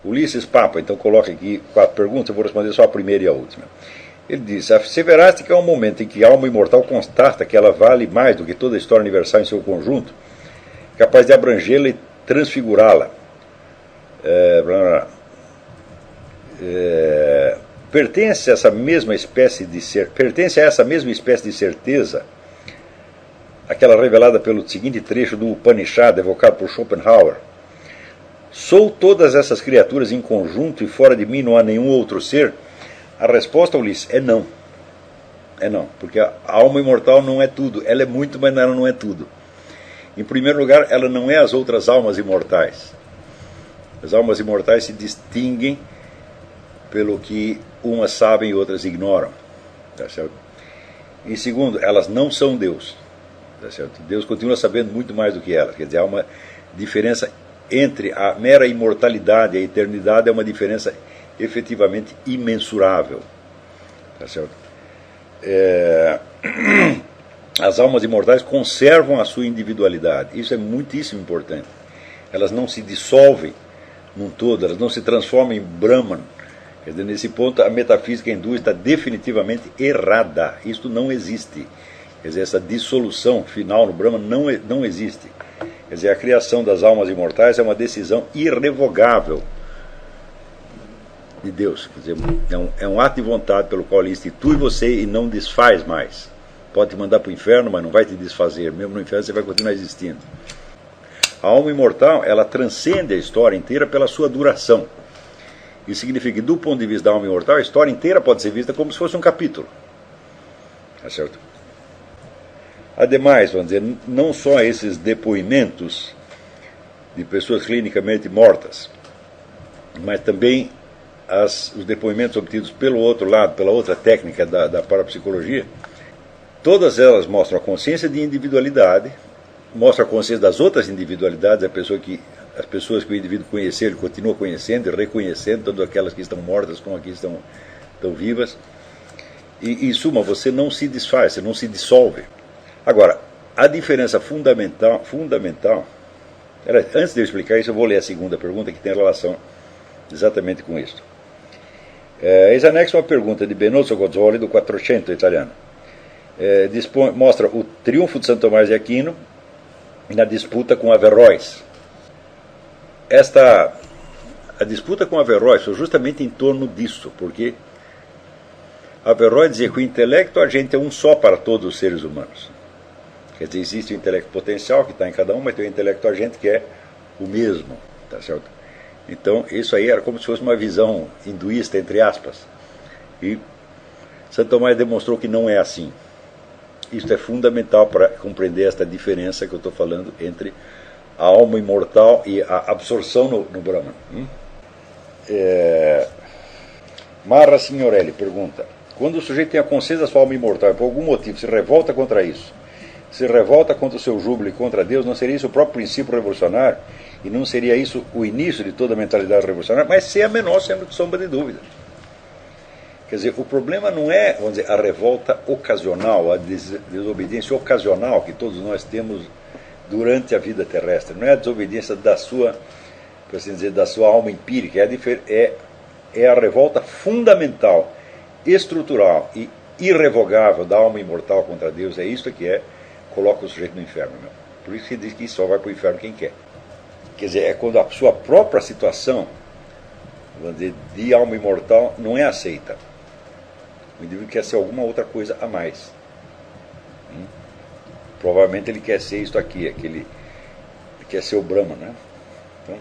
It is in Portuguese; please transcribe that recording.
Ulisses Papa, então coloca aqui 4 perguntas, eu vou responder só a primeira e a última. Ele diz: asseveraste que há um momento em que a alma imortal constata que ela vale mais do que toda a história universal em seu conjunto, capaz de abrangê-la e transfigurá-la. Pertence a essa mesma espécie de certeza, aquela revelada pelo seguinte trecho do Upanishad evocado por Schopenhauer: sou todas essas criaturas em conjunto e fora de mim não há nenhum outro ser? A resposta, Ulisses, é não. É não, porque a alma imortal não é tudo. Ela é muito, mas ela não é tudo. Em primeiro lugar, ela não é as outras almas imortais. As almas imortais se distinguem pelo que umas sabem e outras ignoram. Tá certo? Em segundo, elas não são Deus. Tá certo? Deus continua sabendo muito mais do que elas. Quer dizer, há uma diferença entre a mera imortalidade e a eternidade, é uma diferença efetivamente imensurável. Tá certo? As almas imortais conservam a sua individualidade. Isso é muitíssimo importante. Elas não se dissolvem num todo, elas não se transformam em Brahman. Quer dizer, nesse ponto a metafísica hindu está definitivamente errada. Isto não existe. Quer dizer, essa dissolução final no Brahman não existe. Quer dizer, a criação das almas imortais é uma decisão irrevogável de Deus. Quer dizer, é um ato de vontade pelo qual ele institui você e não desfaz mais. Pode te mandar para o inferno, mas não vai te desfazer. Mesmo no inferno você vai continuar existindo. A alma imortal, ela transcende a história inteira pela sua duração. Isso significa que, do ponto de vista da alma imortal, a história inteira pode ser vista como se fosse um capítulo. Tá certo? Ademais, vamos dizer, não só esses depoimentos de pessoas clinicamente mortas, mas também os depoimentos obtidos pelo outro lado, pela outra técnica da parapsicologia, todas elas mostram a consciência de individualidade, mostram a consciência das outras individualidades, as pessoas que o indivíduo conheceu, ele continua conhecendo e reconhecendo, tanto aquelas que estão mortas como aquelas que estão vivas. E, em suma, você não se desfaz, você não se dissolve. Agora, a diferença fundamental, antes de eu explicar isso, eu vou ler a segunda pergunta que tem relação exatamente com isso. Eis anexo uma pergunta de Benozzo Gozzoli, do Quattrocento italiano. Mostra o triunfo de Santo Tomás de Aquino na disputa com Averroes. A disputa com Averroes foi justamente em torno disso, porque Averroes dizia que o intelecto agente é um só para todos os seres humanos. Quer dizer, existe o intelecto potencial que está em cada um, mas tem o intelecto agente que é o mesmo. Tá certo? Então, isso aí era como se fosse uma visão hinduísta, entre aspas. E Santo Tomás demonstrou que não é assim. Isso é fundamental para compreender esta diferença que eu estou falando entre a alma imortal e a absorção no Brahman. Marra Signorelli pergunta: quando o sujeito tem a consciência da sua alma imortal e por algum motivo se revolta contra isso, se revolta contra o seu júbilo e contra Deus, não seria isso o próprio princípio revolucionário? E não seria isso o início de toda a mentalidade revolucionária? Mas sem a menor sombra de dúvida. Quer dizer, o problema não é, vamos dizer, a revolta ocasional, a desobediência ocasional que todos nós temos durante a vida terrestre. Não é a desobediência da sua, por assim dizer, da sua alma empírica. É a revolta fundamental, estrutural e irrevogável da alma imortal contra Deus. É isso que coloca o sujeito no inferno. Meu. Por isso que ele diz que só vai para o inferno quem quer. Quer dizer, é quando a sua própria situação, vamos dizer, de alma imortal não é aceita. O indivíduo quer ser alguma outra coisa a mais. Provavelmente ele quer ser isto aqui, ele quer ser o Brahman, né? Então,